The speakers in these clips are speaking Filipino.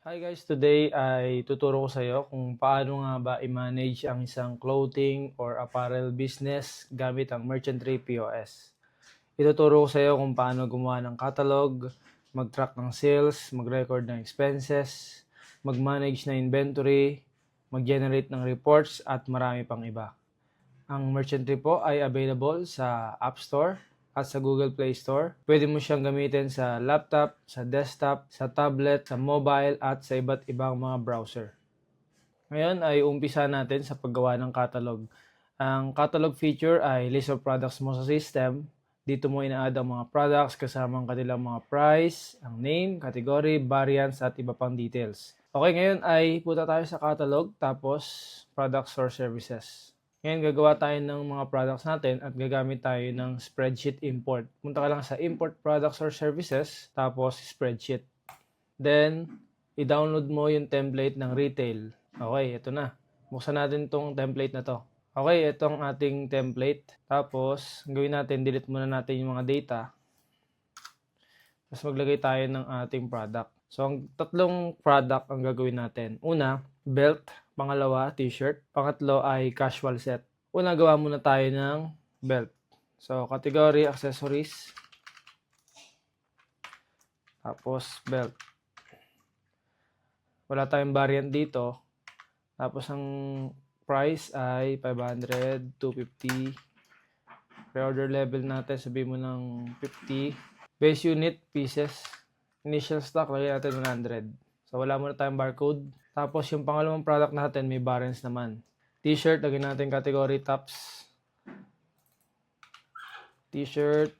Hi guys, today ay tuturo ko sa iyo kung paano nga ba i-manage ang isang clothing or apparel business gamit ang Merchantry POS. Ituturo ko sa iyo kung paano gumawa ng catalog, mag-track ng sales, mag-record ng expenses, mag-manage ng inventory, mag-generate ng reports at marami pang iba. Ang Merchantry po ay available sa App Store at sa Google Play Store. Pwede mo siyang gamitin sa laptop, sa desktop, sa tablet, sa mobile at sa iba't ibang mga browser. Ngayon ay umpisa natin sa paggawa ng catalog. Ang catalog feature ay list of products mo sa system. Dito mo ina-add ang mga products kasama ang kanilang mga price, ang name, category, variants at iba pang details. Okay, ngayon ay punta tayo sa catalog tapos products or services. Ngayon, gagawa tayo ng mga products natin at gagamit tayo ng spreadsheet import. Punta ka lang sa import products or services, tapos spreadsheet. Then, i-download mo yung template ng retail. Okay, ito na. Buksan natin itong template na to. Okay, ito ang ating template. Tapos, gawin natin, delete muna natin yung mga data. Tapos maglagay tayo ng ating product. So, ang tatlong product ang gagawin natin. Una, belt. Pangalawa, t-shirt. Pangatlo ay casual set. Una, gawa muna tayo ng belt. So, category, accessories. Tapos, belt. Wala tayong variant dito. Tapos, ang price ay 500, 250. Pre-order level natin, sabihin mo ng 50. Base unit, pieces. Initial stock, lagay natin 100. So, wala muna tayong barcode. Tapos, yung pangalawang product natin, may variants naman. T-shirt, lagay natin category tops. T-shirt.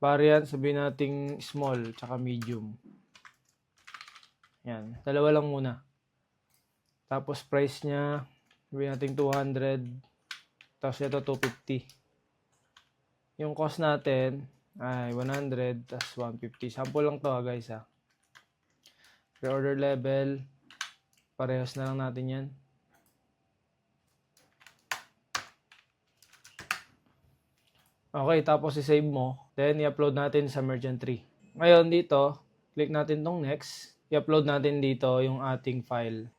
Variant, sabihin natin small, tsaka medium. Yan. Dalawa lang muna. Tapos, price niya, sabihin natin 200. Tapos, ito 250. Yung cost natin ay 100 tas 150. Sample lang to guys ha. Pre-order level, parehas na lang natin yan. Okay, tapos i-save mo. Then, i-upload natin sa Merchantry. Ngayon dito, click natin tong next. I-upload natin dito yung ating file.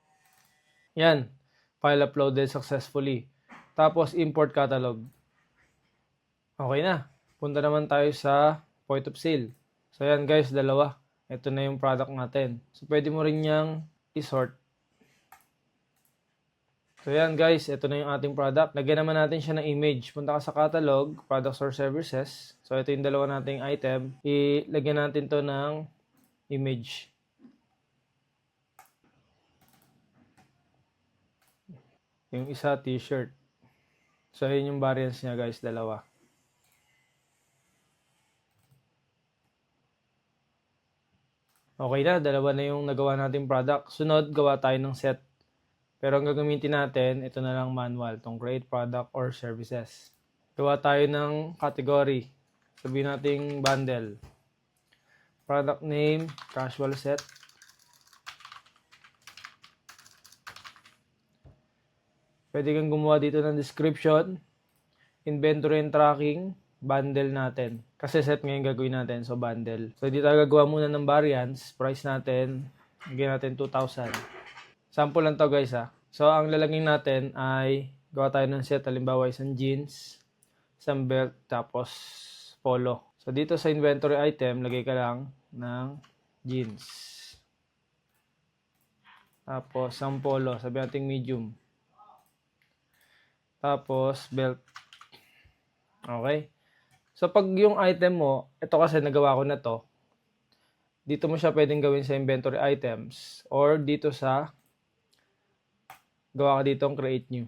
Yan. File uploaded successfully. Tapos, import catalog. Okay na. Punta naman tayo sa point of sale. So, yan guys, dalawa. Ito na yung product natin. So, pwede mo rin niyang i-sort. So, yan guys, ito na yung ating product. Lagyan naman natin siya ng image. Punta ka sa catalog, products or services. So, ito yung dalawa nating item. Ilagyan natin to ng image. Yung isa, t-shirt. So, yun yung variants niya guys, dalawa. Okay na, dalawa na yung nagawa nating product. Sunod, gawa tayo ng set. Pero ang gagamitin natin, ito na lang manual, tong create product or services. Gawa tayo ng category. Sabihin nating bundle. Product name, casual set. Pwede kang gumawa dito ng description, inventory and tracking, bundle natin. Kasi set ngayon gagawin natin, so bundle. So dito tayo gagawa muna ng variants. Price natin, lagyan natin 2,000. Sample lang to guys ha. So ang lalagyan natin ay gawa tayo ng set. Halimbawa isang jeans, isang belt, tapos polo. So dito sa inventory item, lagay ka lang ng jeans. Tapos isang polo, sabi natin medium. Tapos belt. Okay. So, pag yung item mo, ito kasi nagawa ko na to, dito mo siya pwedeng gawin sa inventory items or dito sa, gawa ka dito ang create new.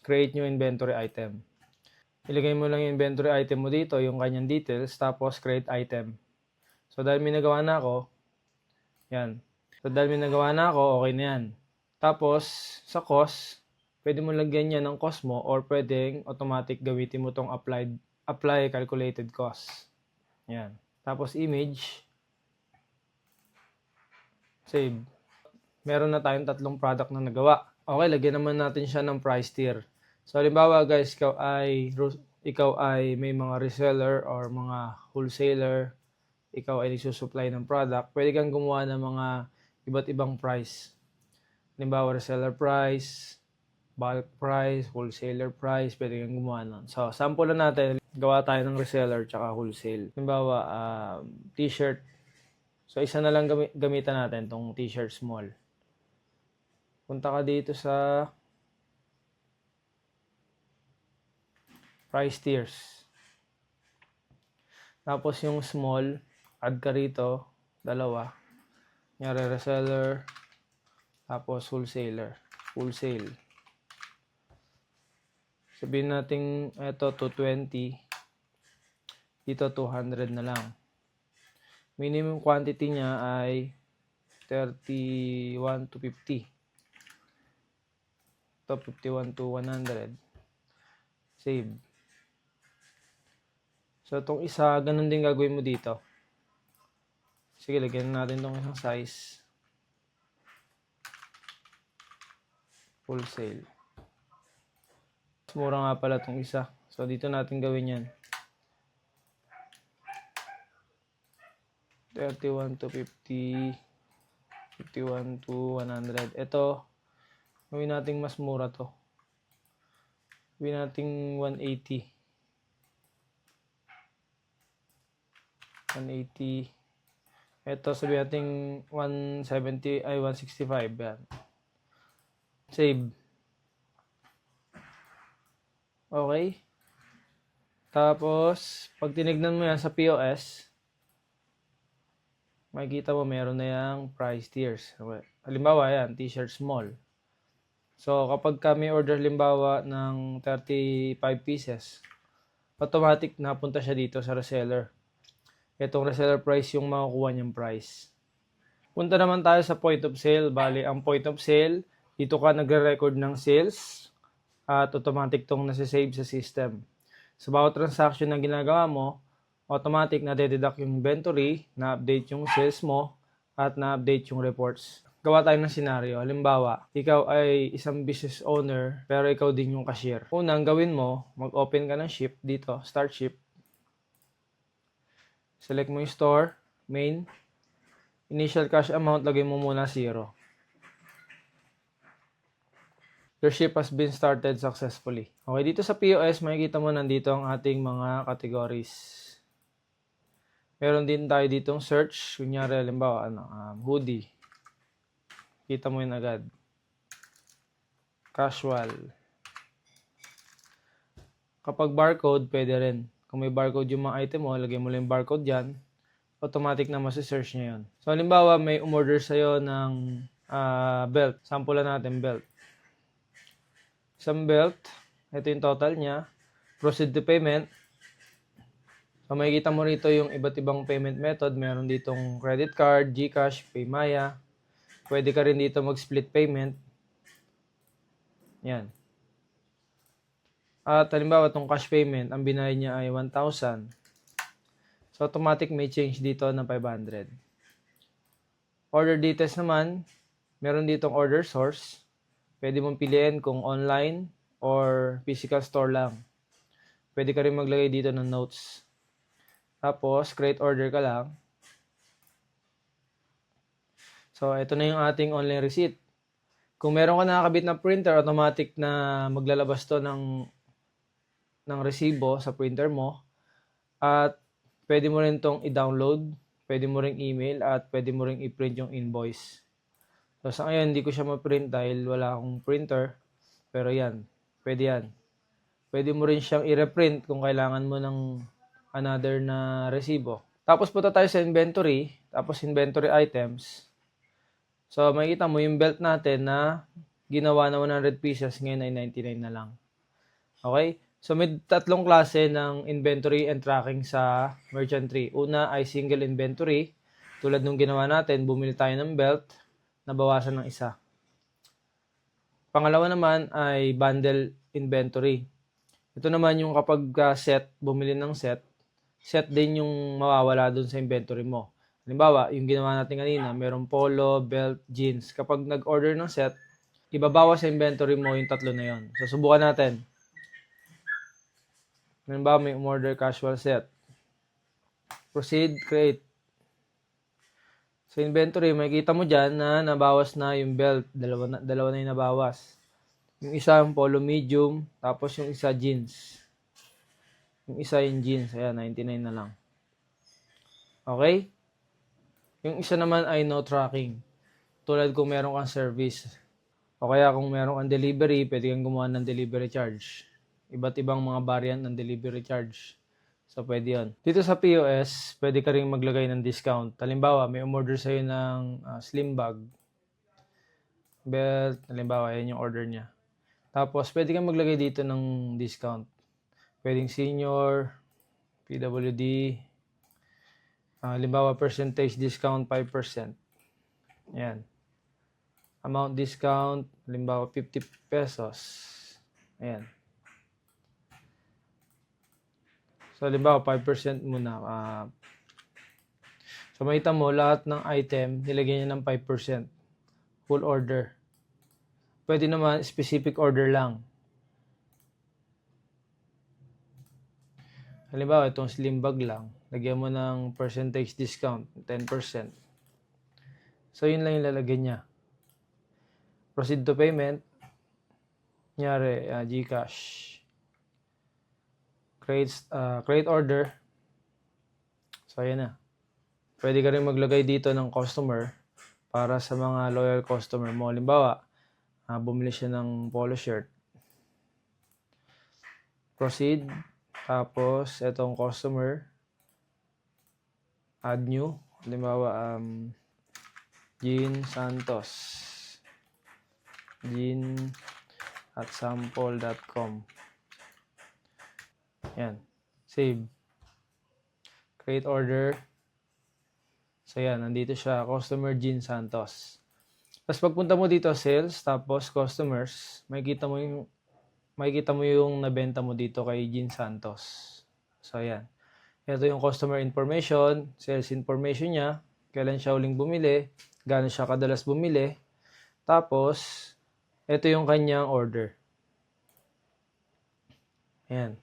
Create new inventory item. Ilagay mo lang yung inventory item mo dito, yung kanyang details, tapos create item. So, dahil may nagawa na ako, yan. So, dahil may nagawa na ako, okay na yan. Tapos, sa cost, pwede mo lagyan yan ng cost mo or pwedeng automatic gawitin mo tong apply calculated cost. Yan. Tapos image. Save. Meron na tayong tatlong product na nagawa. Okay, lagyan naman natin siya ng price tier. So, halimbawa guys, ikaw ay may mga reseller or mga wholesaler. ikaw ay nagsusupply ng product, pwede kang gumawa ng mga iba't ibang price. Halimbawa, reseller price, bulk price, wholesaler price, pwede kang gumawa nun. So, sample na natin, gawa tayo ng reseller tsaka wholesale. Halimbawa, t-shirt. So, isa na lang gamitan natin tong t-shirt small. Punta ka dito sa price tiers. Tapos yung small, add ka rito, dalawa. Nyari reseller, tapos wholesaler, wholesale. Sabihin natin ito 220, dito 200 na lang. Minimum quantity niya ay 31 to 50. Ito 51 to 100. Save. So, itong isa, ganun din gagawin mo dito. Sige, lagyan natin itong isang size. Wholesale. Mas mura nga pala itong isa. So, dito natin gawin yan. 31 to 50. 51 to 100. Ito, gawin natin mas mura to. Gawin natin 180. 180. Ito, sabihin natin 170, ay 165. Yan. Save. Okay. Tapos, pag tinignan mo yan sa POS, makikita mo meron na yung price tiers. Halimbawa, yan, t-shirt small. So, kapag kami order halimbawa ng 35 pieces, automatic napunta siya dito sa reseller. Itong reseller price yung makukuha niyang price. Punta naman tayo sa point of sale. Bali, ang point of sale, dito ka nagre-record ng sales at automatic tong nasa-save sa system. Sa bawat transaction na ginagawa mo, automatic na deduct yung inventory, na-update yung sales mo, at na-update yung reports. Gawa tayo ng senaryo. Halimbawa, ikaw ay isang business owner, pero ikaw din yung cashier. Unang gawin mo, mag-open ka ng ship dito, start ship. Select mo yung store, main. Initial cash amount, lagay mo muna 0. Your ship has been started successfully. Okay, dito sa POS, makikita mo nandito ang ating mga categories. Meron din tayo ditong search. Kunyari, halimbawa, hoodie. Kita mo yun agad. Casual. Kapag barcode, pwede rin. Kung may barcode yung mga item mo, lagay mo lang yung barcode dyan. Automatic na masi-search niya yun. So, halimbawa, may umorder sa'yo ng belt. Sample natin belt. Isang belt. Ito yung total niya. Proceed to payment. So, makikita mo rito yung iba't ibang payment method. Meron ditong credit card, GCash, Paymaya. Pwede ka rin dito mag-split payment. Yan. At halimbawa, itong cash payment, ang binayad niya ay 1,000. So, automatic may change dito ng 500. Order details naman, meron ditong order source. Pwede mong piliin kung online or physical store lang. Pwede ka rin maglagay dito ng notes. Tapos, create order ka lang. So, ito na yung ating online receipt. Kung meron ka nakakabit na printer, automatic na maglalabas to ng resibo sa printer mo. At pwede mo rin itong i-download, pwede mo rin email, at pwede mo rin i-print yung invoice. So, sa ngayon, hindi ko siya ma-print dahil wala akong printer. Pero yan, pwede yan. Pwede mo rin siyang i-reprint kung kailangan mo ng another na resibo. Tapos punta tayo sa inventory, tapos inventory items. So, makikita mo yung belt natin na ginawa na 100 pieces, ngayon ay 99 na lang. Okay? So, may tatlong klase ng inventory and tracking sa merchantry. Una ay single inventory. Tulad nung ginawa natin, bumili tayo ng belt, nabawasan ng isa. Pangalawa naman ay bundle inventory. Ito naman yung kapag set, bumili ng set din yung mawawala dun sa inventory mo. Halimbawa, yung ginawa natin kanina, merong polo, belt, jeans. Kapag nag-order ng set, ibabawa sa inventory mo yung tatlo na yon. So, subukan natin. Halimbawa, may umorder casual set. Proceed, create. Sa inventory, makikita mo dyan na nabawas na yung belt. Dalawa na yung nabawas. Yung isa yung polo medium, tapos yung isa jeans. Yung isa yung jeans, ayan, 99 na lang. Okay? Yung isa naman ay no tracking. Tulad kung meron kang service. O kaya kung meron kang delivery, pwede kang gumawa ng delivery charge. Iba't ibang mga variant ng delivery charge. So, pwede yun. Dito sa POS, pwede ka rin maglagay ng discount. Halimbawa, may umorder sa'yo ng slim bag, belt, halimbawa, yan yung order niya. Tapos, pwede kang maglagay dito ng discount. Pwedeng senior, PWD, halimbawa, percentage discount 5%. Ayan. Amount discount, halimbawa, 50 pesos. Ayan. So, halimbawa, 5% muna. So, makita mo, lahat ng item, nilagyan niya ng 5%. Full order. Pwede naman, specific order lang. Halimbawa, itong slim bag lang, lagyan mo ng percentage discount, 10%. So, yun lang yung lalagyan niya. Proceed to payment. Kunyari, GCash. Create order. So, ayan na. Pwede ka rin maglagay dito ng customer para sa mga loyal customer mo. Halimbawa, bumili siya ng polo shirt. Proceed. Tapos, itong customer, add new. Halimbawa, Jean Santos. Jean@sample.com. Yan. Save. Create order. So, yan. Nandito siya. Customer Jean Santos. Tapos, pagpunta mo dito, sales, tapos customers, makikita mo yung nabenta mo dito kay Jean Santos. So, ayan. Ito yung customer information, sales information niya, kailan siya huling bumili, gaano siya kadalas bumili. Tapos, ito yung kanyang order. Ayan.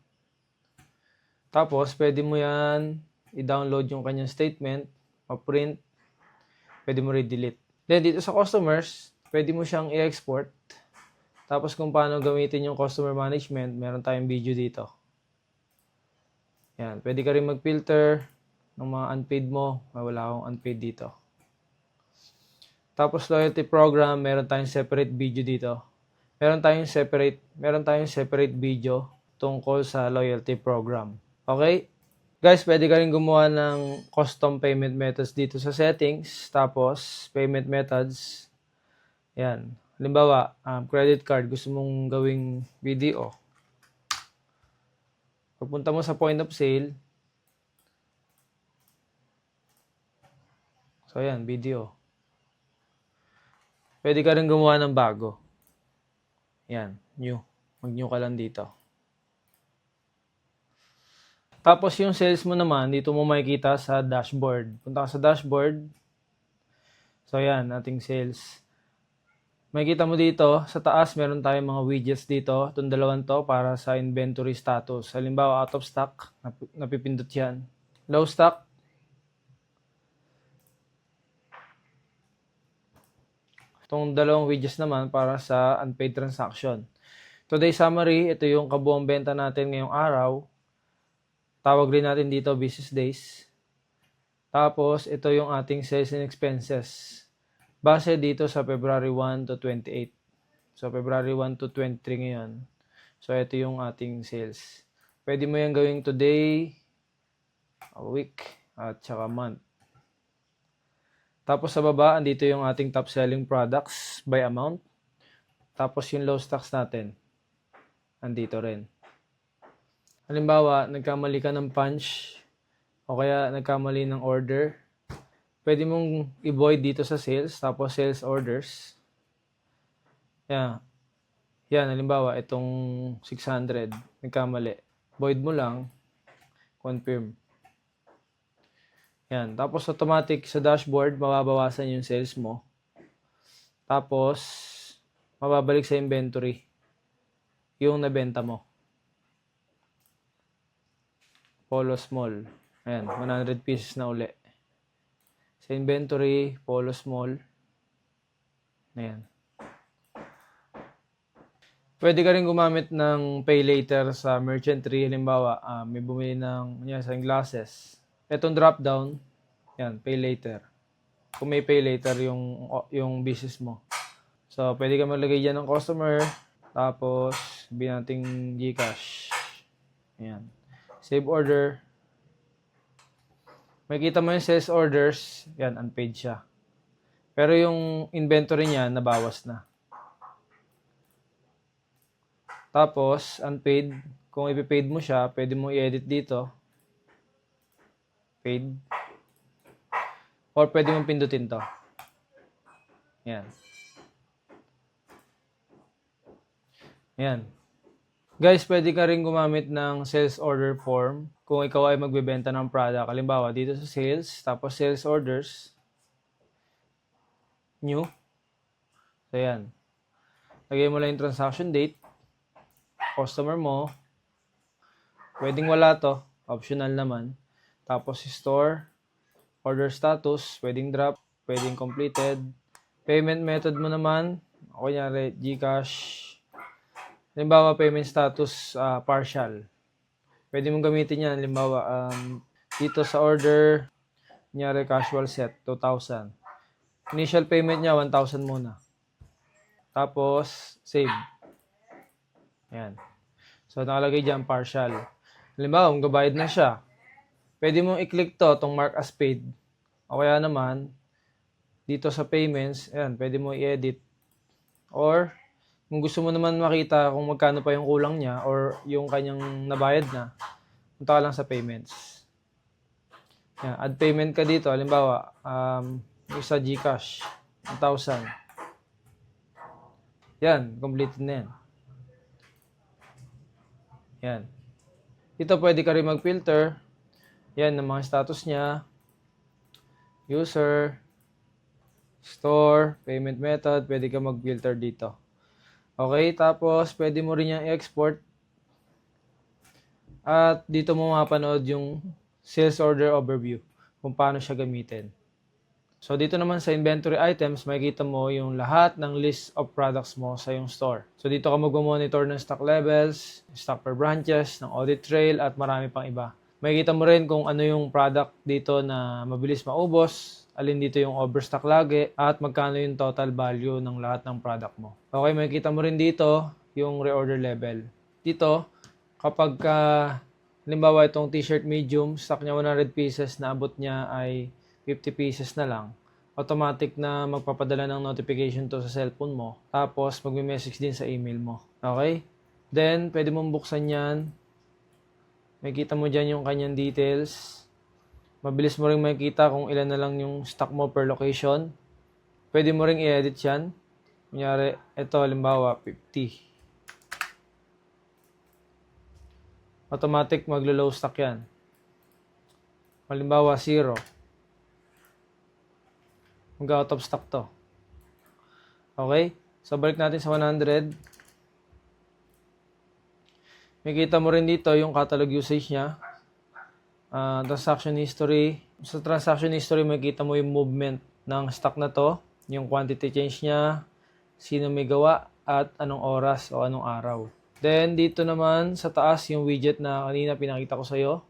Tapos, pwede mo yan i-download yung kanyang statement, ma-print, pwede mo i-delete. Then, dito sa customers, pwede mo siyang i-export. Tapos kung paano gamitin yung customer management, meron tayong video dito. Yan. Pwede ka rin mag-filter ng mga unpaid mo. Wala akong unpaid dito. Tapos loyalty program, meron tayong separate video dito. Meron tayong separate video tungkol sa loyalty program. Okay? Guys, pwede ka rin gumawa ng custom payment methods dito sa settings. Tapos, payment methods. Yan. Halimbawa, credit card, gusto mong gawing BDO. Pagpunta mo sa point of sale, so yan, BDO. Pwede ka rin gumawa ng bago. Yan, new. Mag-new ka lang dito. Tapos yung sales mo naman, dito mo makikita sa dashboard. Punta ka sa dashboard. So yan, ating sales. Makikita mo dito, sa taas meron tayong mga widgets dito. Itong dalawang to para sa inventory status. Halimbawa, out of stock, napipindot yan. Low stock. Itong dalawang widgets naman para sa unpaid transaction. Today summary, ito yung kabuang benta natin ngayong araw. Tawag rin natin dito business days. Tapos, ito yung ating sales and expenses. Base dito sa February 1 to 28. So, February 1 to 23 ngayon. So, ito yung ating sales. Pwede mo yan gawing today, a week, at saka month. Tapos sa baba, andito yung ating top selling products by amount. Tapos yung low stocks natin, andito rin. Halimbawa, nagkamali ka ng punch, o kaya nagkamali ng order, pwede mong i-void dito sa sales, tapos sales orders. Yan, halimbawa, itong 600, nagkamali. Void mo lang, confirm. Yan, tapos automatic sa dashboard, mababawasan yung sales mo. Tapos, mababalik sa inventory yung nabenta mo. Polo small. Ayan, 100 pieces na uli. Sa inventory, Polo Small. Ayan. Pwede ka rin gumamit ng pay later sa merchant tree. Halimbawa, may bumili ng sunglasses. Itong drop down, yan, pay later. Kung may pay later yung business mo. So, pwede ka maglagay dyan ng customer. Tapos, sabihin natin GCash. Ayan. Save order. Makikita mo yung sales orders. Yan, unpaid siya. Pero yung inventory niya, nabawas na. Tapos, unpaid. Kung ipipaid mo siya, pwede mo i-edit dito. Paid. Or pwede mong pindutin to. Yan. Yan. Guys, pwede ka rin gumamit ng sales order form kung ikaw ay magbebenta ng product. Halimbawa, dito sa sales, tapos sales orders. New. So, yan. Lagay mo lang yung transaction date. Customer mo. Pwedeng wala to. Optional naman. Tapos store. Order status. Pwedeng drop. Pwedeng completed. Payment method mo naman. Kunyari, GCash. Halimbawa, payment status partial. Pwede mong gamitin yan. Halimbawa, dito sa order, kunyari casual set, 2,000. Initial payment niya, 1,000 muna. Tapos, save. Ayan. So, nakalagay dyan, partial. Halimbawa, magbabayad na siya. Pwede mong i-click to, itong mark as paid. O kaya naman, dito sa payments, ayan, pwede mo i-edit. Or, kung gusto mo naman makita kung magkano pa yung kulang niya or yung kanyang nabayad na, punta ka lang sa payments. Ayan, add payment ka dito. Halimbawa, yung sa GCash, 1,000. Yan, completed na yan. Yan. Ito pwede ka rin mag-filter. Yan, ng mga status niya. User, store, payment method, pwede ka mag-filter dito. Okay, tapos pwede mo rin yung i-export. At dito mo mapanood yung sales order overview kung paano siya gamitin. So, dito naman sa inventory items, makikita mo yung lahat ng list of products mo sa yung store. So, dito ka mag-monitor ng stock levels, stock per branches, ng audit trail, at marami pang iba. Makikita mo rin kung ano yung product dito na mabilis maubos, alin dito yung overstock lagi, at magkano yung total value ng lahat ng product mo. Okay, makikita mo rin dito yung reorder level. Dito, kapag halimbawa itong t-shirt medium, stock niya 100 pieces, na abot niya ay 50 pieces na lang, automatic na magpapadala ng notification to sa cellphone mo. Tapos, magme-message din sa email mo. Okay? Then, pwede mong buksan yan. Makikita mo dyan yung kanyang details. Mabilis mo rin makikita kung ilan na lang yung stock mo per location. Pwede mo rin i-edit yan. Kunyari, ito, halimbawa, 50. Automatic maglo-low stock yan. Halimbawa, 0. Mag-out of stock to. Okay? So, balik natin sa 100. Makikita mo rin dito yung catalog usage niya. Transaction history. Sa transaction history, makikita mo yung movement ng stock na to, yung quantity change niya, sino may gawa, at anong oras o anong araw. Then, dito naman sa taas, yung widget na kanina pinakita ko sa'yo.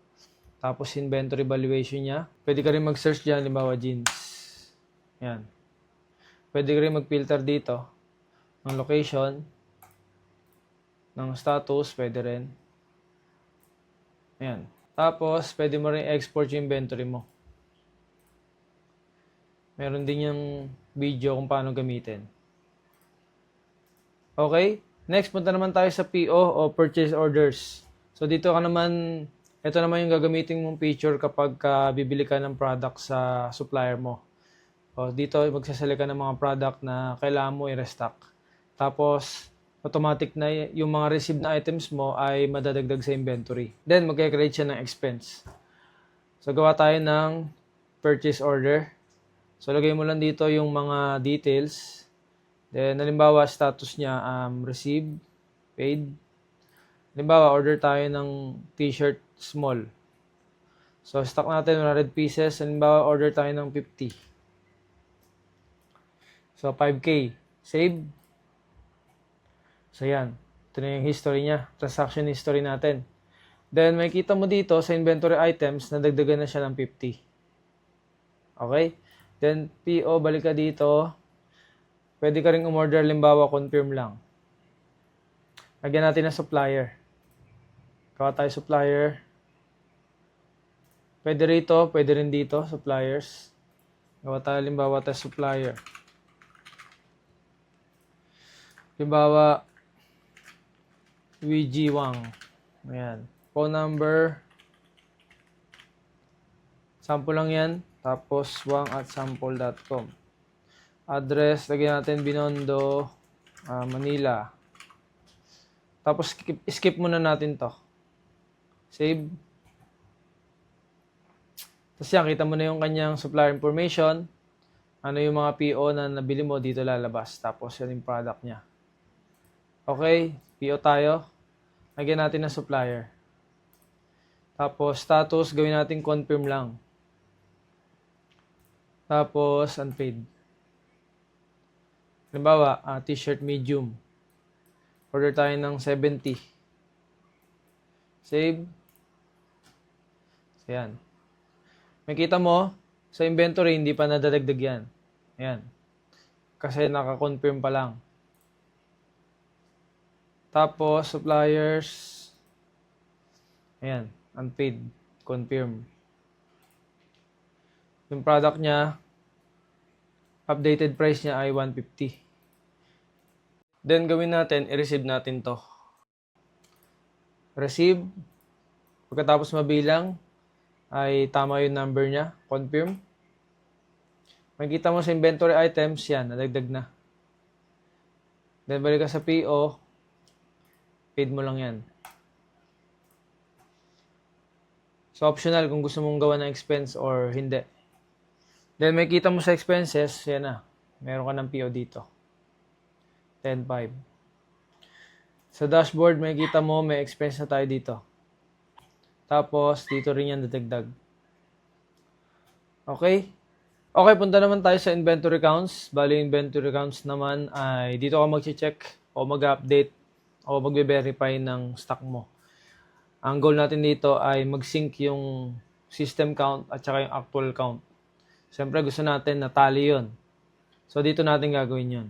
Tapos, inventory valuation niya. Pwede ka rin mag-search dyan, halimbawa, jeans. Yan. Pwede ka rin mag-filter dito ng location, ng status, pwede rin. Ayan. Tapos, pwede mo rin export yung inventory mo. Meron din yung video kung paano gamitin. Okay? Next, punta naman tayo sa PO o Purchase Orders. So, dito ka naman, ito naman yung gagamitin mong feature kapag bibili ka ng product sa supplier mo. O, dito, magsasali ka ng mga product na kailangan mo i-restock. Tapos, automatic na yung mga received na items mo ay madadagdag sa inventory. Then, mag-create siya ng expense. So, gawa tayo ng purchase order. So, lagay mo lang dito yung mga details. Then, halimbawa, status niya, received, paid. Halimbawa, order tayo ng t-shirt small. So, stock natin 100 pieces. Halimbawa, order tayo ng 50. So, 5K. Save. So, yan. Ito na yung history niya. Transaction history natin. Then, may kita mo dito sa inventory items, nadagdagan na siya ng 50. Okay? Then, PO, balik ka dito. Pwede ka rin umorder, limbawa, confirm lang. Lagyan natin ng supplier. Gawa tayo supplier. Pwede rito, pwede rin dito, suppliers. Gawa tayo, limbawa tayo supplier. Limbawa, WG Wang. Ayan. Phone number. Sample lang yan. Tapos, wang@sample.com. Address, lagyan natin Binondo, Manila. Tapos, skip muna natin to. Save. Tapos yan, kita mo na yung kanyang supplier information. Ano yung mga PO na nabili mo, dito lalabas. Tapos, yan yung product niya. Okay, PO tayo. Lagyan natin ng supplier. Tapos, status, gawin natin confirm lang. Tapos, unpaid. Halimbawa, t-shirt medium. Order tayo ng 70. Save. So, yan. Makita mo, sa inventory, hindi pa nadadagdag yan. Ayan. Kasi naka-confirm pa lang. Tapos, suppliers. Ayan. Unpaid. Confirm. Yung product niya, updated price niya ay 150. Then, gawin natin, i-receive natin to. Receive. Pagkatapos mabilang, ay tama yung number niya. Confirm. Makikita mo sa inventory items, yan, nadagdag na. Then, balik ka sa PO. Paid mo lang yan. So, optional kung gusto mong gawa ng expense or hindi. Then, makikita mo sa expenses, yan na. Meron ka ng PO dito. 10.5. Sa dashboard, makikita mo, may expense na tayo dito. Tapos, dito rin yan dadagdag. Okay? Okay, punta naman tayo sa inventory counts. Bali, inventory counts naman ay dito ka mag-check o mag-update o mag-verify ng stock mo. Ang goal natin dito ay mag-sync yung system count at saka yung actual count. Siyempre, gusto natin na tally yun. So, dito natin gagawin yun.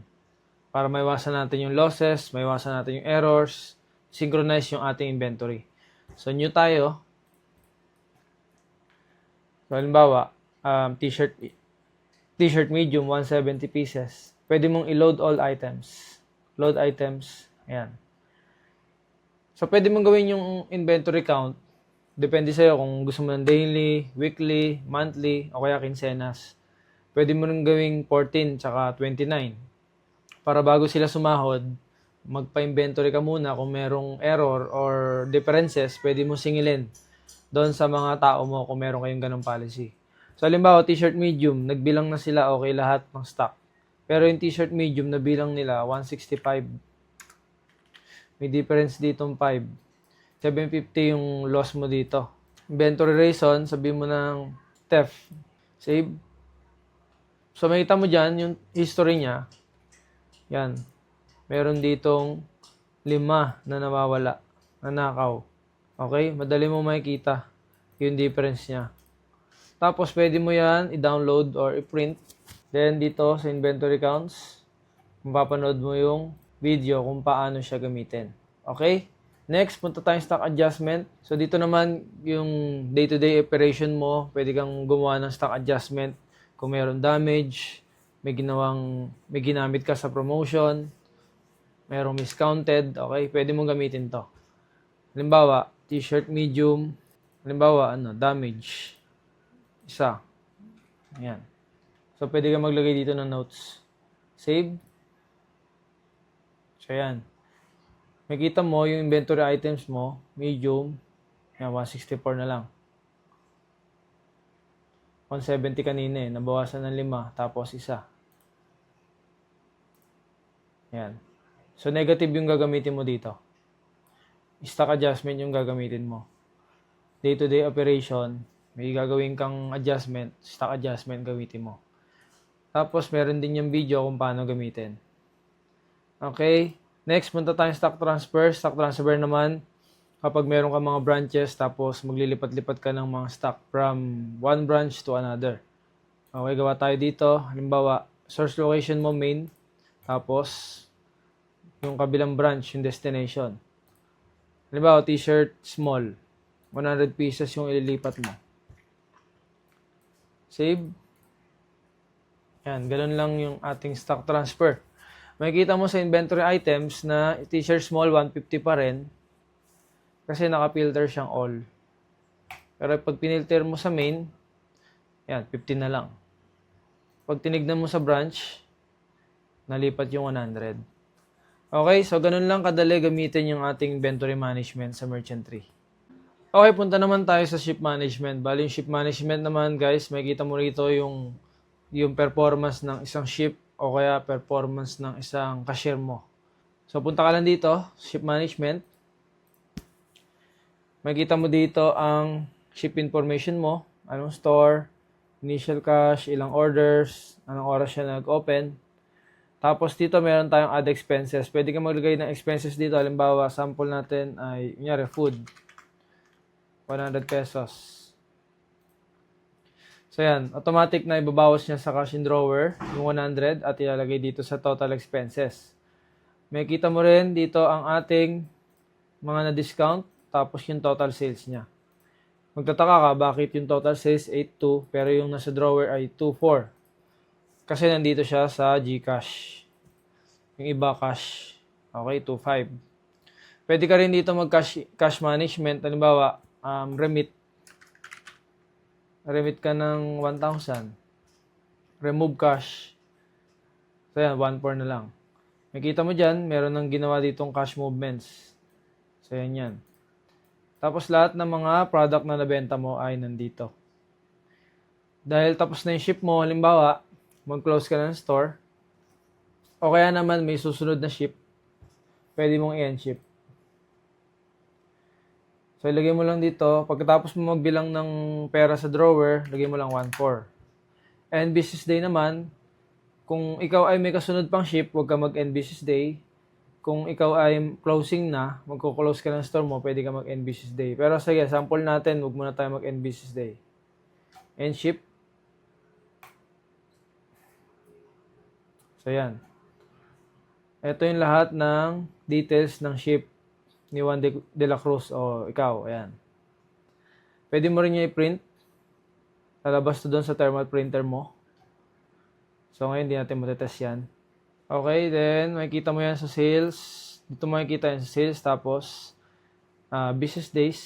Para maiwasan natin yung losses, maiwasan natin yung errors, synchronize yung ating inventory. So, new tayo. So, halimbawa, t-shirt medium, 170 pieces. Pwede mong i-load all items. Load items. Ayan. So, pwede mong gawin yung inventory count. Depende sa'yo kung gusto mo ng daily, weekly, monthly, o kaya quincenas. Pwede mo rin gawing 14 tsaka 29. Para bago sila sumahod, magpa-inventory ka muna kung merong error or differences, pwede mo singilin doon sa mga tao mo kung meron kayong ganong policy. So, halimbawa, t-shirt medium, nagbilang na sila okay lahat ng stock. Pero yung t-shirt medium, nabilang nila 165. May difference dito 5. 750 yung loss mo dito. Inventory reason, sabihin mo ng theft. Save. So, makita mo dyan, yung history niya. Yan. Meron ditong 5 na nawawala, nanakaw. Okay? Madali mo makikita yung difference niya. Tapos, pwede mo yan i-download or i-print. Then, dito sa inventory counts, mapapanood mo yung video kung paano siya gamitin. Okay? Next, punta tayong stock adjustment. So, dito naman yung day-to-day operation mo, pwede kang gumawa ng stock adjustment. Kung mayroon damage, may ginamit ka sa promotion, mayroong miscounted, okay? Pwede mong gamitin to. Halimbawa, t-shirt medium, halimbawa, damage. Isa. Ayan. So, pwede ka maglagay dito ng notes. Save. So, ayan. Makita mo yung inventory items mo, medium, yan, 164 na lang. 170 kanina nabawasan ng 5, tapos isa. Yan. So, negative yung gagamitin mo dito. Stock adjustment yung gagamitin mo. Day-to-day operation, may gagawin kang adjustment, stock adjustment gamitin mo. Tapos, meron din yung video kung paano gamitin. Okay. Next, punta tayong stock transfer. Stock transfer naman, kapag meron ka mga branches, tapos maglilipat-lipat ka ng mga stock from one branch to another. Okay, gawa tayo dito. Halimbawa, source location mo main, tapos yung kabilang branch, yung destination. Halimbawa, t-shirt small, 100 pieces yung ililipat mo. Save. Yan, ganun lang yung ating stock transfer. Makikita mo sa inventory items na t-shirt small, 150 pa rin. Kasi naka-filter siyang all. Pero pag pinilter mo sa main, yan, 50 na lang. Pag tinignan mo sa branch, nalipat yung 100. Okay, so ganun lang kadali gamitin yung ating inventory management sa merchant tree. Okay, punta naman tayo sa ship management. Bali yung ship management naman, guys, makikita mo rito yung performance ng isang ship o kaya performance ng isang cashier mo. So punta ka lang dito, ship management. Makikita mo dito ang ship information mo, anong store, initial cash, ilang orders, anong oras siya nag-open. Tapos dito meron tayong add expenses. Pwede ka maglagay ng expenses dito. Halimbawa, sample natin ay, kunyari, food. 100 pesos. So yan, automatic na ibabawas niya sa cash in drawer yung 100 at ilalagay dito sa total expenses. Makikita mo rin dito ang ating mga na-discount tapos yung total sales niya. Magtataka ka bakit yung total sales 82 pero yung nasa drawer ay 24. Kasi nandito siya sa GCash. Yung iba cash. Okay, 25. Pwede ka rin dito mag-cash management. Halimbawa, remit ka ng 1,000. Remove cash. So yan, 1,4 na lang. Makita mo dyan, meron ng ginawa ditong cash movements. So yan. Tapos lahat ng mga product na nabenta mo ay nandito. Dahil tapos na yung ship mo, halimbawa, mag-close ka ng store, o kaya naman may susunod na ship, pwede mong i-end ship. So, ilagay mo lang dito. Pagkatapos mo magbilang ng pera sa drawer, lagay mo lang 1,4. And business day naman, kung ikaw ay may kasunod pang ship, huwag ka mag-end business day. Kung ikaw ay closing na, magko-close ka ng store mo, pwede ka mag-end business day. Pero sige, sample natin, huwag muna tayo mag-end business day. End ship. So, yan. Ito yung lahat ng details ng ship ni Juan de la Cruz o ikaw, ayan. Pwede mo rin yung i-print. Lalabas to doon sa thermal printer mo. So ngayon, hindi natin matetest yan. Okay, then makikita mo yan sa sales. Dito mo makikita yan sa sales. Tapos, business days.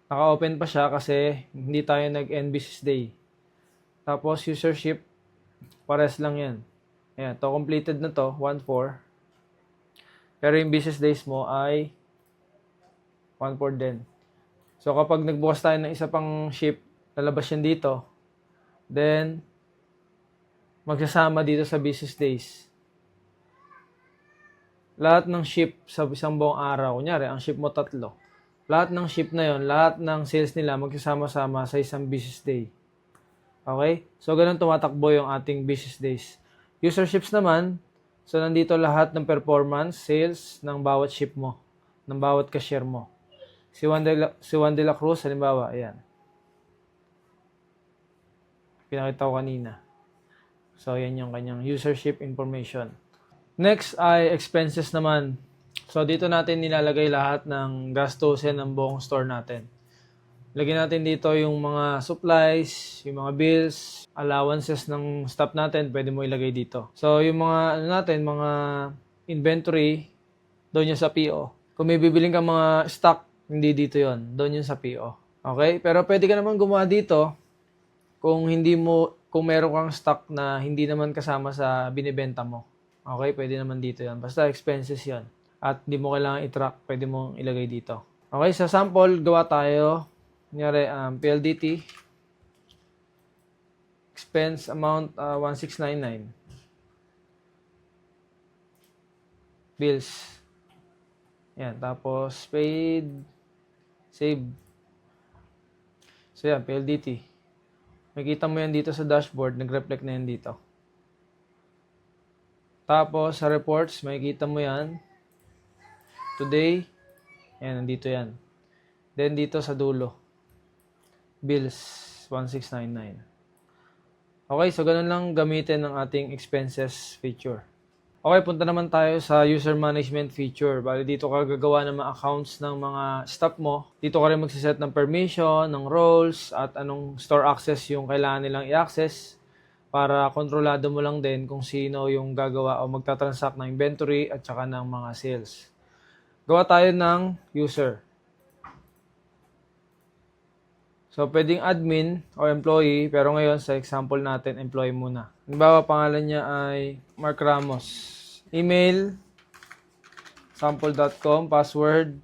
Naka-open pa siya kasi hindi tayo nag-end business day. Tapos, usership. Pares lang yan. Ayan, to completed na to, 1,4. Pero yung business days mo ay 1,4 din. So, kapag nagbukas tayo ng isa pang ship, lalabas yan dito. Then, magsasama dito sa business days. Lahat ng ship sa isang buong araw, kunyari, ang ship mo 3. Lahat ng ship na yon, lahat ng sales nila magsasama-sama sa isang business day. Okay? So, ganun tumatakbo yung ating business days. User ships naman, so nandito lahat ng performance, sales ng bawat ship mo, ng bawat cashier mo. Si Juan de la Cruz, halimbawa, ayan. Pinakita ko kanina. So, yan yung kanyang usership information. Next ay expenses naman. So, dito natin nilalagay lahat ng gastusin ng buong store natin. Lagyan natin dito yung mga supplies, yung mga bills, allowances ng staff natin, pwede mo ilagay dito. So, yung mga, mga inventory, doon yung sa PO. Kung may bibiling ka mga stock, hindi dito yon, doon yung sa PO. Okay? Pero pwede ka naman gumawa dito kung meron kang stock na hindi naman kasama sa binibenta mo. Okay? Pwede naman dito yon. Basta expenses yon. At hindi mo kailangan i-track, pwede mong ilagay dito. Okay? Sa sample, gawa tayo. Kunyari, PLDT. Expense amount 1,699. Bills. Yan. Tapos, paid. Save. So, yan. PLDT. Makikita mo yan dito sa dashboard. Nag-reflect na yan dito. Tapos, sa reports, makikita mo yan. Today, ayan, nandito yan. Then, dito sa dulo, bills, 1699. Okay, so ganun lang gamitin ng ating expenses feature. Okay, punta naman tayo sa user management feature. Bali, dito ka gagawa ng mga accounts ng mga staff mo. Dito ka rin magsiset ng permission, ng roles, at anong store access yung kailangan nilang i-access para kontrolado mo lang din kung sino yung gagawa o magtatransact ng inventory at saka ng mga sales. Gawa tayo ng user. So, pwedeng admin o employee, pero ngayon sa example natin, employee muna. Halimbawa, pangalan niya ay Mark Ramos. Email, sample.com, password.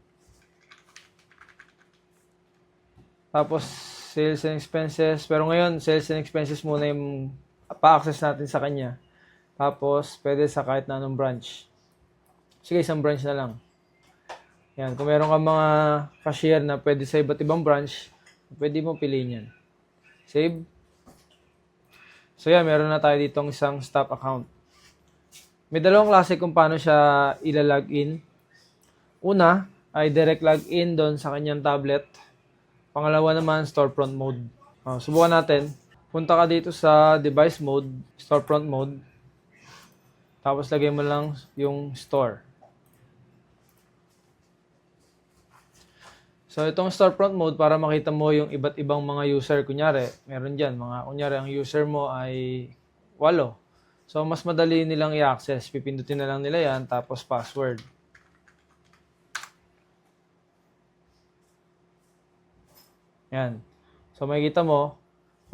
Tapos, sales and expenses. Pero ngayon, sales and expenses muna yung pa-access natin sa kanya. Tapos, pwede sa kahit na anong branch. Sige, isang branch na lang. Yan, kung meron ka mga cashier na pwede sa iba't ibang branch, pwede mo piliin yan. Save. So yan, meron na tayo ditong isang staff account. May dalawang klase kung paano siya ila-login. Una, ay direct login doon sa kanyang tablet. Pangalawa naman, storefront mode. Subukan natin. Punta ka dito sa device mode, storefront mode. Tapos lagay mo lang yung store. So, itong storefront mode, para makita mo yung iba't ibang mga user. Kunyari, meron dyan. Kunyari, ang user mo ay 8. So, mas madali nilang i-access. Pipindutin na lang nila yan, tapos password. Yan. So, makikita mo,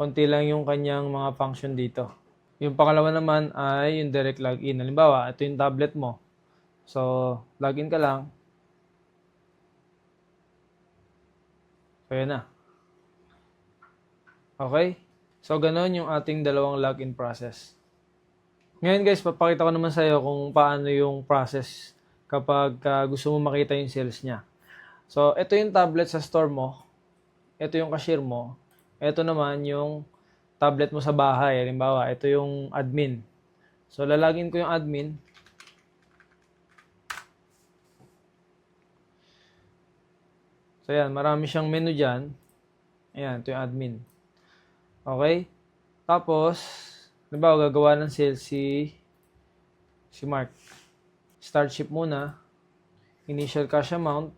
konti lang yung kanyang mga function dito. Yung pangalawa naman ay yung direct login. Halimbawa, ito yung tablet mo. So, login ka lang. So, yan na. Okay? So, ganun yung ating dalawang login process. Ngayon guys, papakita ko naman sa iyo kung paano yung process kapag gusto mo makita yung sales niya. So, ito yung tablet sa store mo. Ito yung cashier mo. Ito naman yung tablet mo sa bahay. Halimbawa, ito yung admin. So, lalagin ko yung admin. So, yan. Marami siyang menu dyan. Ayan, ito yung admin. Okay? Tapos, halimbawa, gagawa ng sales si Mark. Start ship muna. Initial cash amount.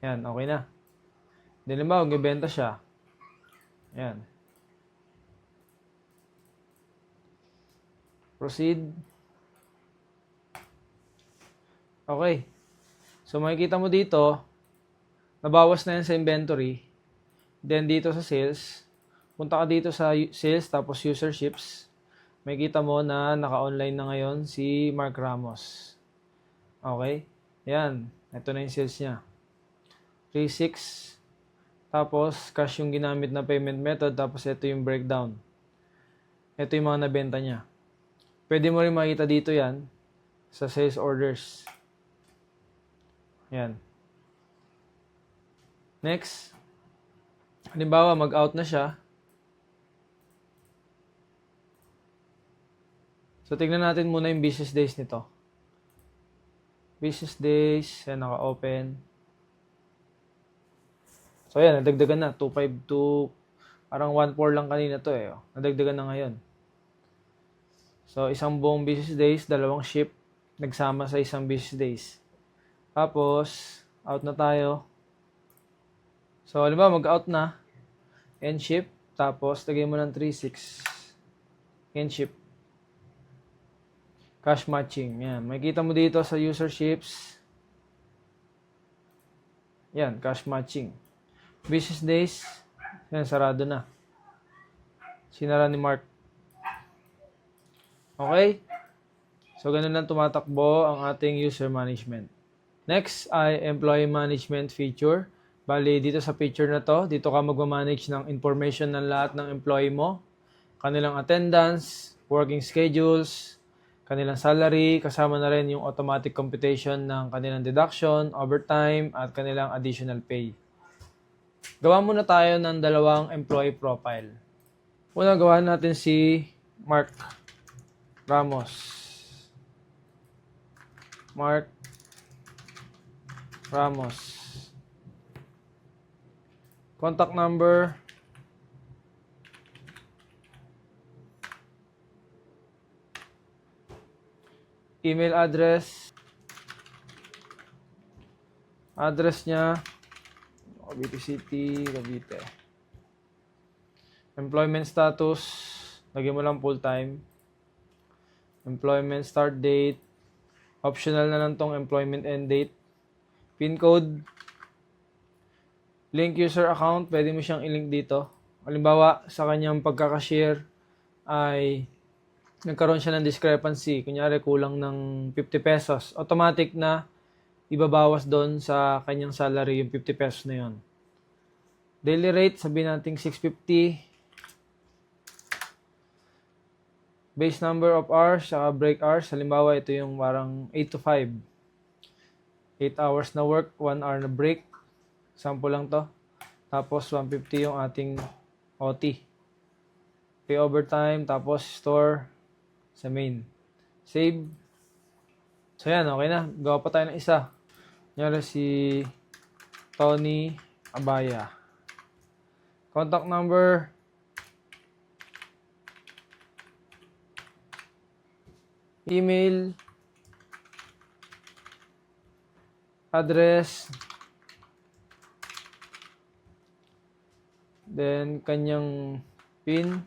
Yan, okay na. Then, halimbawa, magbebenta siya. Ayan. Proceed. Okay. So, makikita mo dito, nabawas na yan sa inventory. Then, dito sa sales, punta ka dito sa sales, tapos userships. Makikita mo na naka-online na ngayon si Mark Ramos. Okay? Yan. Ito na yung sales niya. 3.6. Tapos, cash yung ginamit na payment method. Tapos, ito yung breakdown. Ito yung mga nabenta niya. Pwede mo rin makita dito yan sa sales orders. Yan. Next. Halimbawa, mag-out na siya. So, tignan natin muna yung business days nito. Business days. Yan, naka-open. So, yan, nadagdagan na. 252. Parang 1.4 lang kanina to eh. Nadagdagan na ngayon. So, isang buong business days, dalawang ship, nagsama sa isang business days. Tapos, out na tayo. So, halimbawa, mag-out na. End ship. Tapos, lagay mo ng 3.6. End ship. Cash matching. Yan. Makikita mo dito sa userships. Yan, cash matching. Business days. Yan, sarado na. Sinara ni Mark. Okay? So, ganun lang tumatakbo ang ating user management. Next ay employee management feature. Bali, dito sa feature na to, dito ka magmamanage ng information ng lahat ng employee mo, kanilang attendance, working schedules, kanilang salary, kasama na rin yung automatic computation ng kanilang deduction, overtime, at kanilang additional pay. Gawa muna tayo ng dalawang employee profile. Una, gawa natin si Mark. Ramos. Mark Ramos. Contact number. Email address. Address niya. Cavite City, Cavite. Employment status. Lagyan mo lang full-time. Employment start date. Optional na lang tong employment end date. PIN code. Link user account. Pwede mo siyang ilink dito. Halimbawa, sa kanyang pagkakashare ay nagkaroon siya ng discrepancy. Kunyari, kulang ng 50 pesos. Automatic na ibabawas doon sa kanyang salary yung 50 pesos na yon. Daily rate, sabihin natin 650. Base number of hours, saka break hours. Halimbawa, ito yung parang 8 to 5. 8 hours na work, 1 hour na break. Sample lang to. Tapos, 150 yung ating OT. Pay overtime, tapos store sa main. Save. So, yan, okay na. Gawa pa tayo ng isa. Nyari si Tony Abaya. Contact number. Email. Address. Then, kanyang PIN.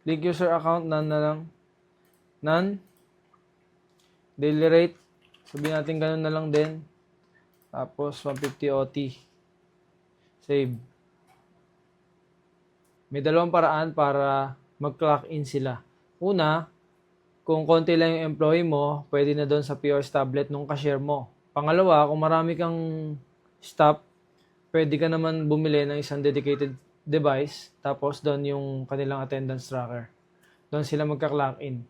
Link user account, none na lang. None. Daily rate. Sabihin natin ganun na lang din. Tapos, 150 OT. Save. May dalawang paraan para mag-clock in sila. Una, kung konti lang yung employee mo, pwede na doon sa POS tablet nung cashier mo. Pangalawa, kung marami kang staff, pwede ka naman bumili ng isang dedicated device, tapos doon yung kanilang attendance tracker. Doon sila magka-clock in.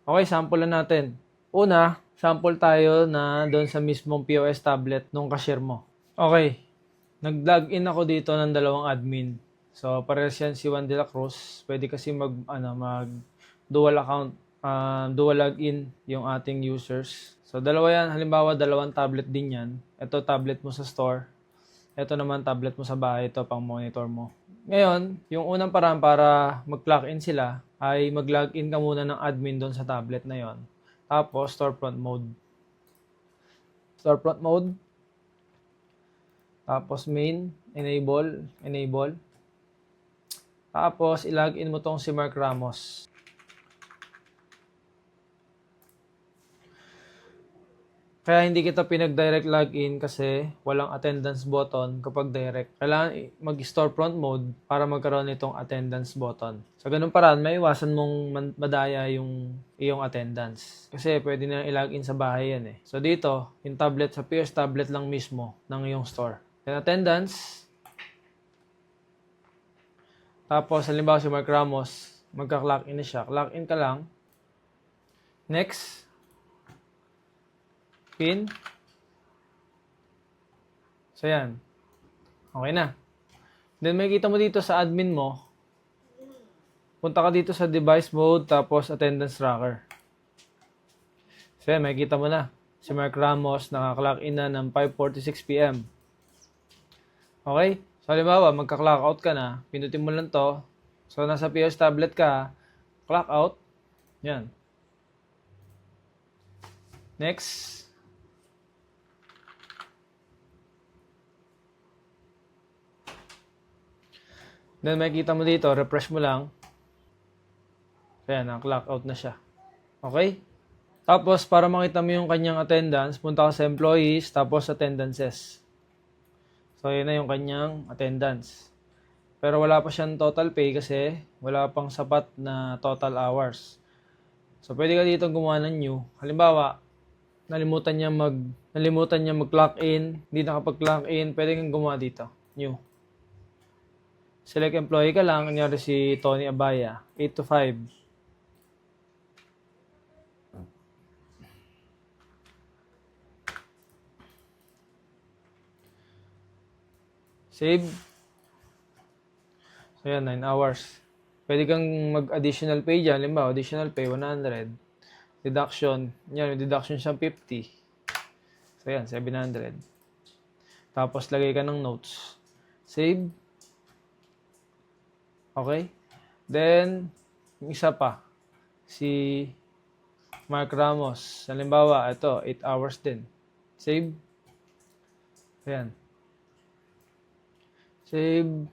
Okay, sample na natin. Una, sample tayo na doon sa mismong POS tablet nung cashier mo. Okay, nag-log in ako dito ng dalawang admin. So, parehas yan si Juan de la Cruz. Pwede kasi mag dual account, dual login yung ating users. So, dalawa yan. Halimbawa, dalawang tablet din yan. Ito, tablet mo sa store. Ito naman, tablet mo sa bahay. Ito, pang monitor mo. Ngayon, yung unang paraan para mag-clock in sila ay mag-login ka muna ng admin doon sa tablet na yon. Tapos, storefront mode. Storefront mode. Tapos, main, enable. Tapos, ilagin mo tong si Mark Ramos. Kaya hindi kita pinag-direct login kasi walang attendance button kapag direct. Kailangan mag-storefront mode para magkaroon nitong attendance button. Sa ganung paraan, may iwasan mong madaya yung iyong attendance. Kasi pwede na i-login sa bahay yan eh. So dito, yung tablet, sa POS tablet lang mismo ng iyong store. Then attendance. Tapos, halimbawa si Mark Ramos, magka-clock in na siya. Clock in ka lang. Next. PIN. So, yan. Okay na. Then, makikita mo dito sa admin mo, punta ka dito sa device mode, tapos attendance tracker. So, yan, makikita mo na. Si Mark Ramos, nakaka-clock in na ng 5:46 p.m. Okay? So, halimbawa, magka-clock out ka na, pinutin mo lang to. So, nasa POS tablet ka, clock out. Yan. Next. Then, makikita mo dito, refresh mo lang. Kaya, na-clock out na siya. Okay? Tapos, para makita mo yung kanyang attendance, punta ka sa employees, tapos attendances. So, yun na yung kanyang attendance. Pero wala pa siyang total pay kasi wala pang sapat na total hours. So, pwede ka dito gumawa ng new. Halimbawa, nalimutan niya mag-clock in, hindi nakapag-clock in, pwede kang gumawa dito. New. Select employee ka lang, kanyari si Tony Abaya, 8 to 5. Save. So, yan, 9 hours. Pwede kang mag-additional pay dyan. Halimbawa, additional pay 100. Deduction. Yan, may deduction siyang 50. So, yan, 700. Tapos, lagay ka ng notes. Save. Okay? Then, yung isa pa. Si Mark Ramos. Halimbawa, ito, 8 hours din. Save. Ayan. Save.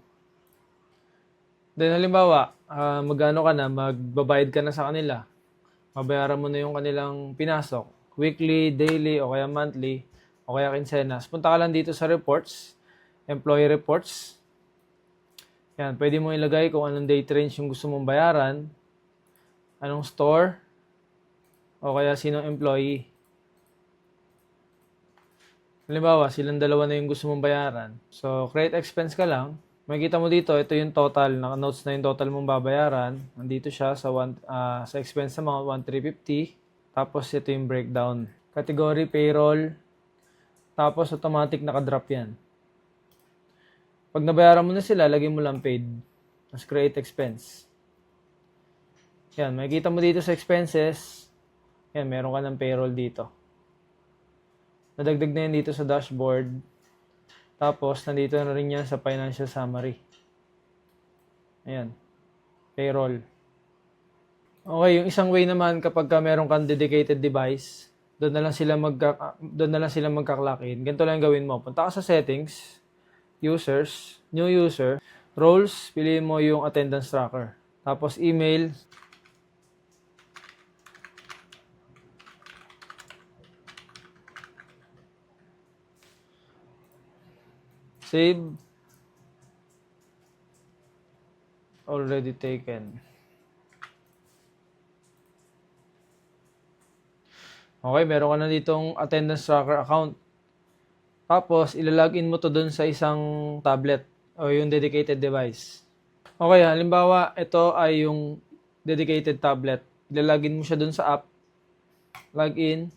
Then, halimbawa, magano ka na, magbabayad ka na sa kanila. Mabayaran mo na yung kanilang pinasok. Weekly, daily, o kaya monthly, o kaya kinsenas. Punta ka lang dito sa reports, employee reports. Yan, pwede mo ilagay kung anong date range yung gusto mong bayaran, anong store, o kaya sinong employee. Halimbawa, silang dalawa na yung gusto mong bayaran. So, create expense ka lang. Makikita mo dito, ito yung total, naka-notes na yung total mong babayaran. Nandito siya sa sa expense amount, 1,350. Tapos, ito yung breakdown. Category, payroll. Tapos, automatic naka-drop yan. Pag nabayaran mo na sila, lagay mo lang paid. Tapos, create expense. Yan, makikita mo dito sa expenses. Yan, meron ka ng payroll dito. Nadagdag na yan dito sa dashboard. Tapos, nandito na rin yan sa financial summary. Ayan. Payroll. Okay, yung isang way naman kapag meron kang dedicated device, doon na lang sila magka-clock in. Ganito lang gawin mo. Punta ka sa settings, users, new user, roles, piliin mo yung attendance tracker. Tapos email, save, already taken. Okay, meron ka na ditong attendance tracker account. Tapos, ilalagin mo to dun sa isang tablet o yung dedicated device. Okay, halimbawa, ito ay yung dedicated tablet. Ilalagin mo siya dun sa app. Login.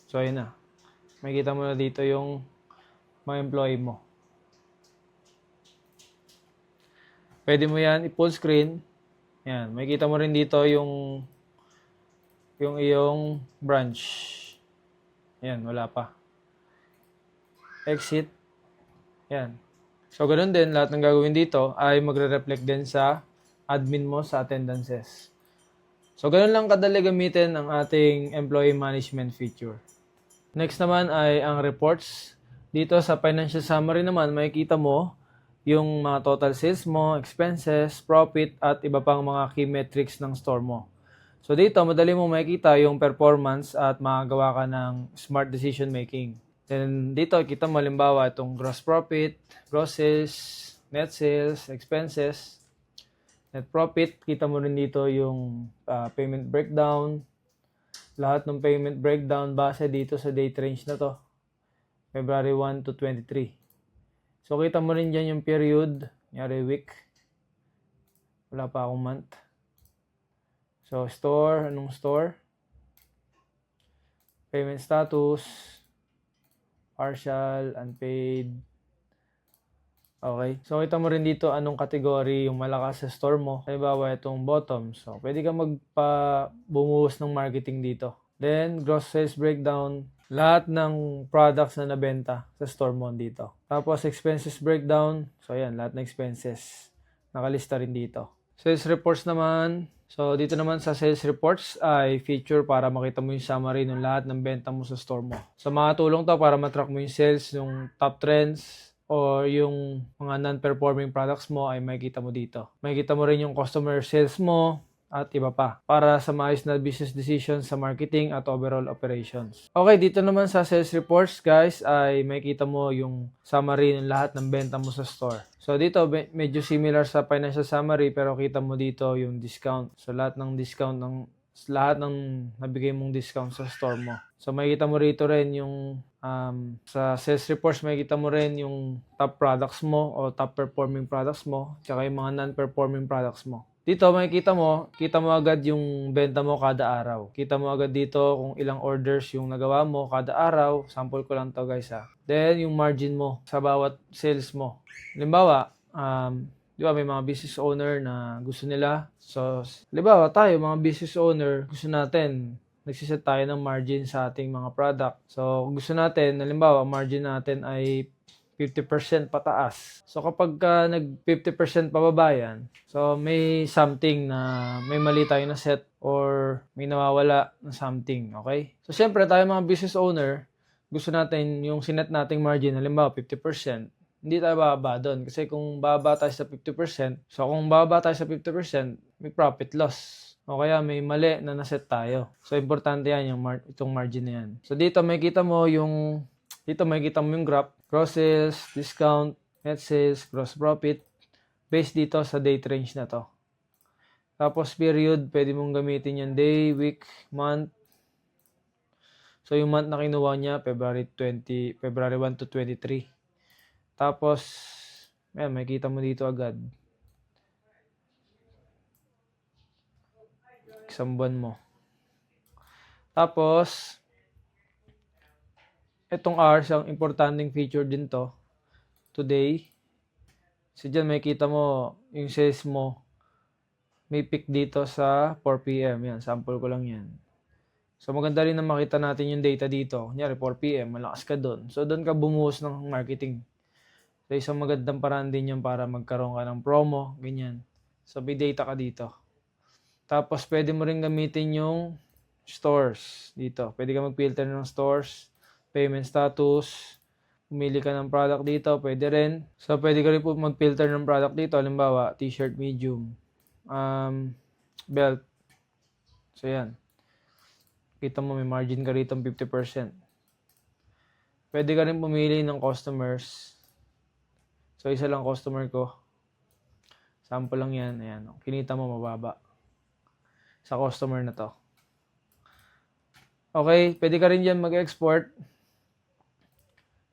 So, ayun na. Makikita mo na dito yung mga employee mo. Pwede mo yan i-full screen. Yan. Makikita mo rin dito yung iyong branch. Yan, wala pa. Exit. Yan. So, ganun din, lahat ng gagawin dito ay magre-reflect din sa admin mo sa attendances. So, ganun lang kadali gamitin ang ating employee management feature. Next naman ay ang reports. Dito sa financial summary naman, makikita mo yung mga total sales mo, expenses, profit, at iba pang mga key metrics ng store mo. So dito, madali mo makikita yung performance at makagawa ka ng smart decision making. Then dito, kita mo halimbawa itong gross profit, gross sales, net sales, expenses, net profit. Kita mo rin dito yung payment breakdown. Lahat ng payment breakdown base dito sa date range na to. February 1 to 23. So, kita mo rin dyan yung period. Nyari week. Wala pa akong month. So, store. Anong store? Payment status. Partial. Unpaid. Okay. So, kita mo rin dito anong category yung malakas sa store mo. Halimbawa, itong bottom. So, pwede ka bumuhos ng marketing dito. Then, gross sales breakdown. Lahat ng products na nabenta sa store mo dito. Tapos, expenses breakdown. So, ayan, lahat ng expenses. Nakalista rin dito. Sales reports naman. So, dito naman sa sales reports ay feature para makita mo yung summary ng lahat ng benta mo sa store mo. So, makatulong to para matrack mo yung sales, yung top trends, o yung mga non-performing products mo ay makikita mo dito. Makikita mo rin yung customer sales mo at iba pa para sa maayos na business decisions sa marketing at overall operations. Okay, dito naman sa sales reports guys ay makikita mo yung summary ng lahat ng benta mo sa store. So dito medyo similar sa financial summary pero kita mo dito yung discount. So lahat ng nabigay mong discount sa store mo. So makikita mo rito rin yung sa sales reports, makikita mo rin yung top products mo o top performing products mo tsaka yung mga non-performing products mo. Dito makikita mo, kita mo agad yung benta mo kada araw. Kita mo agad dito kung ilang orders yung nagawa mo kada araw. Sample ko lang to guys ha. Then yung margin mo sa bawat sales mo. Halimbawa, Di ba, may mga business owner na gusto nila. So, halimbawa tayo, mga business owner, gusto natin, nagsiset tayo ng margin sa ating mga product. So, gusto natin, halimbawa, margin natin ay 50% pataas. So, kapag nag 50% pababa yan, so may something na may mali tayo na set or may nawawala na something, okay? So, syempre tayo mga business owner, gusto natin yung sinet nating margin, halimbawa 50%, hindi tayo bababa doon. Kasi kung bababa tayo sa 50%, so kung bababa tayo sa 50%, may profit loss. O kaya may mali na naset tayo. So, importante yan, itong margin na yan. So, dito may kita mo yung graph, gross sales, discount, net sales, gross profit, based dito sa date range na to. Tapos, period, pwede mong gamitin yan day, week, month. So, yung month na kinuha niya, February 1 to 23. Tapos, ayan, makikita mo dito agad. Isang buwan mo. Tapos, itong hours, ang importanteng feature din to. Today. So, dyan makikita mo, yung sales mo, may peak dito sa 4 p.m. Yan, sample ko lang yan. So, maganda rin na makita natin yung data dito. Kunyari, 4 p.m., malakas ka doon. So, doon ka bumuhos ng marketing. So, isang magandang paraan din yan para magkaroon ka ng promo, ganyan. So, may data ka dito. Tapos, pwede mo rin gamitin yung stores dito. Pwede ka mag-filter ng stores, payment status, pumili ka ng product dito, pwede rin. So, pwede ka rin po mag-filter ng product dito. Halimbawa, t-shirt medium, belt. So, yan. Kita mo, may margin ka rito 50%. Pwede ka rin pumili ng customers. So, isa lang customer ko. Sample lang yan. Ayan. Kinita mo, mababa. Sa customer na to. Okay, pwede ka rin dyan mag-export.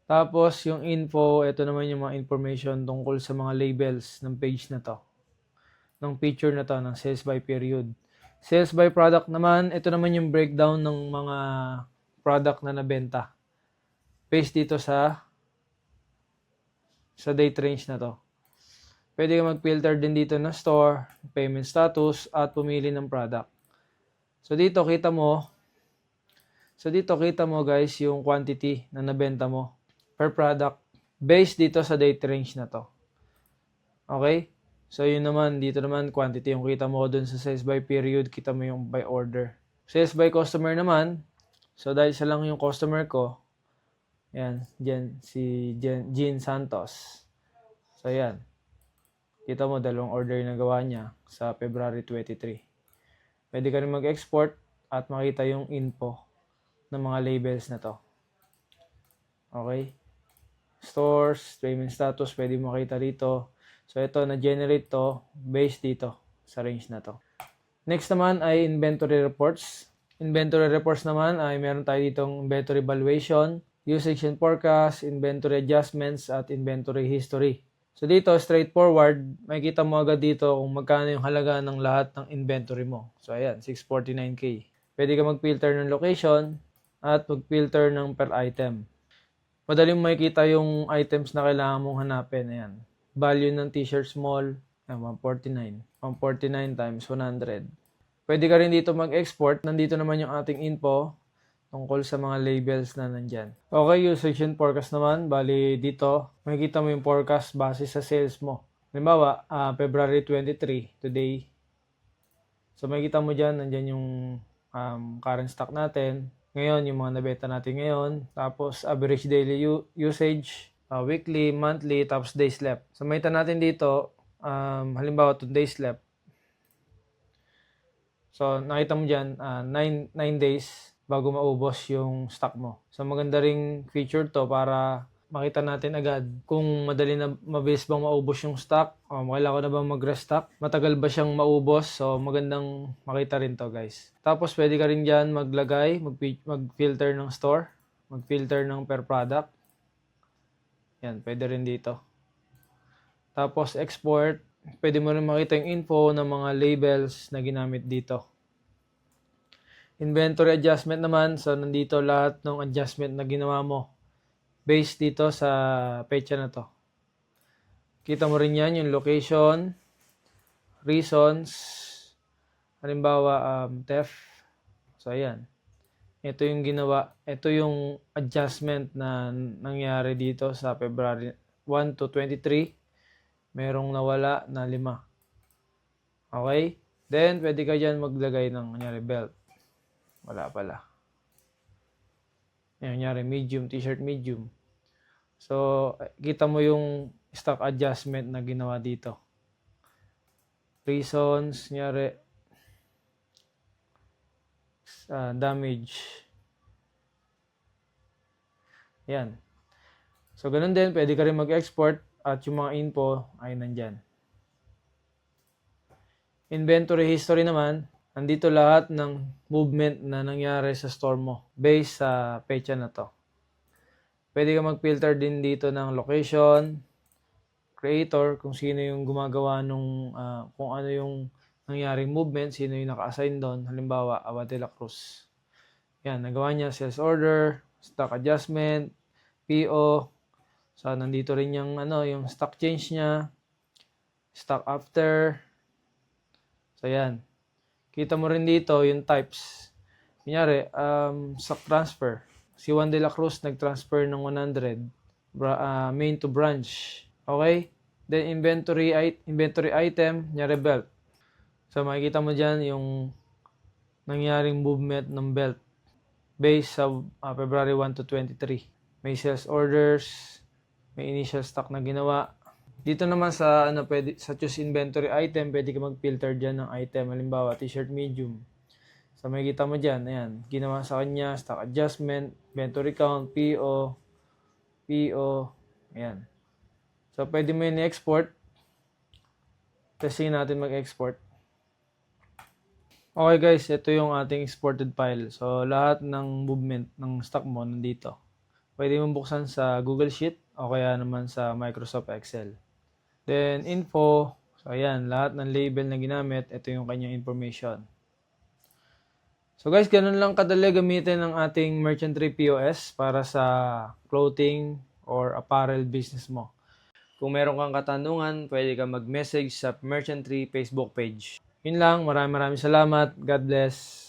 Tapos, yung info, ito naman yung mga information tungkol sa mga labels ng page na to. Ng picture na to, ng sales by period. Sales by product naman, ito naman yung breakdown ng mga product na nabenta. Based dito sa date range na to. Pwede ka mag-filter din dito na store, payment status, at pumili ng product. So dito kita mo guys yung quantity na nabenta mo per product based dito sa date range na to. Okay? So yun naman, dito naman quantity yung kita mo dun sa sales by period, kita mo yung by order. Sales by customer naman, so dahil isa lang yung customer ko, yan, si Jean Santos. So yan. Kita mo, 2 order na gawa niya sa February 23. Pwede ka rin mag-export at makita yung info ng mga labels na to. Okay? Stores, payment status, pwede mo makita rito. So, ito, na-generate to based dito sa range na to. Next naman ay inventory reports. Inventory reports naman ay meron tayo ditong inventory valuation, usage and forecast, inventory adjustments, at inventory history. So dito, straightforward, makikita mo agad dito kung magkano yung halaga ng lahat ng inventory mo. So ayan, 649K. Pwede ka mag-filter ng location at mag-filter ng per item. Madaling makikita yung items na kailangan mong hanapin. Ayan. Value ng t-shirt small, 149. 149 times 100. Pwede ka rin dito mag-export. Nandito naman yung ating info tungkol sa mga labels na nandyan. Okay, usage and forecast naman. Bali, dito, makikita mo yung forecast base sa sales mo. Halimbawa, February 23, today. So, makikita mo dyan, nandyan yung current stock natin. Ngayon, yung mga nabenta natin ngayon. Tapos, average daily usage, weekly, monthly, tapos days left. So, makita natin dito, halimbawa, 2 days left. So, nakita mo dyan, 9 days bago maubos yung stock mo. So, maganda ring feature to para makita natin agad kung madali na mabilis bang maubos yung stock o kailangan na bang mag-restock, matagal ba siyang maubos. So, magandang makita rin to guys. Tapos, pwede ka rin dyan maglagay, mag-filter ng store, mag-filter ng per product. Yan, pwede rin dito. Tapos, export, pwede mo rin makita yung info ng mga labels na ginamit dito. Inventory adjustment naman, so nandito lahat ng adjustment na ginawa mo based dito sa pecha na to. Kita mo rin yan, yung location, reasons, halimbawa, theft. So, ayan. Ito yung ginawa, ito yung adjustment na nangyari dito sa February 1 to 23. Merong nawala na 5. Okay? Then, pwede ka dyan maglagay ng, kunyari, belt. Wala pala. Yan, kunyari, medium, t-shirt medium. So, kita mo yung stock adjustment na ginawa dito. Reasons, kunyari, damage. Yan. So, ganun din, pwede ka rin mag-export at yung mga info ay nandyan. Inventory history naman, nandito lahat ng movement na nangyari sa store mo based sa petsa na to. Pwede ka mag-filter din dito ng location, creator, kung sino yung gumagawa nung, kung ano yung nangyaring movement, sino yung naka-assign doon. Halimbawa, Abad de la Cruz. Yan, nagawa niya sales order, stock adjustment, PO. So, nandito rin yung, yung stock change niya, stock after. So, yan. Kita mo rin dito yung types. Kunyari, stock transfer. Si Juan de la Cruz nag-transfer ng 100 main to branch. Okay? Then, inventory item, kunyari belt. So, makikita mo dyan yung nangyaring movement ng belt based sa February 1 to 23. May sales orders, may initial stock na ginawa. Dito naman sa sa choose inventory item, pwede ka mag-filter diyan ng item. Halimbawa, t-shirt medium. So makikita mo diyan, ayan, ginawa sa kanya, stock adjustment, inventory count, PO, ayan. So pwede mo yun i-export. Testing natin mag-export. Okay guys, ito yung ating exported file. So lahat ng movement ng stock mo nandito. Pwede mo buksan sa Google Sheet o kaya naman sa Microsoft Excel. Then, info. So, ayan. Lahat ng label na ginamit, ito yung kanyang information. So, guys, ganun lang kadali gamitin ng ating Merchant Tree POS para sa clothing or apparel business mo. Kung meron kang katanungan, pwede ka mag-message sa Merchant Tree Facebook page. Yun lang. Maraming salamat. God bless.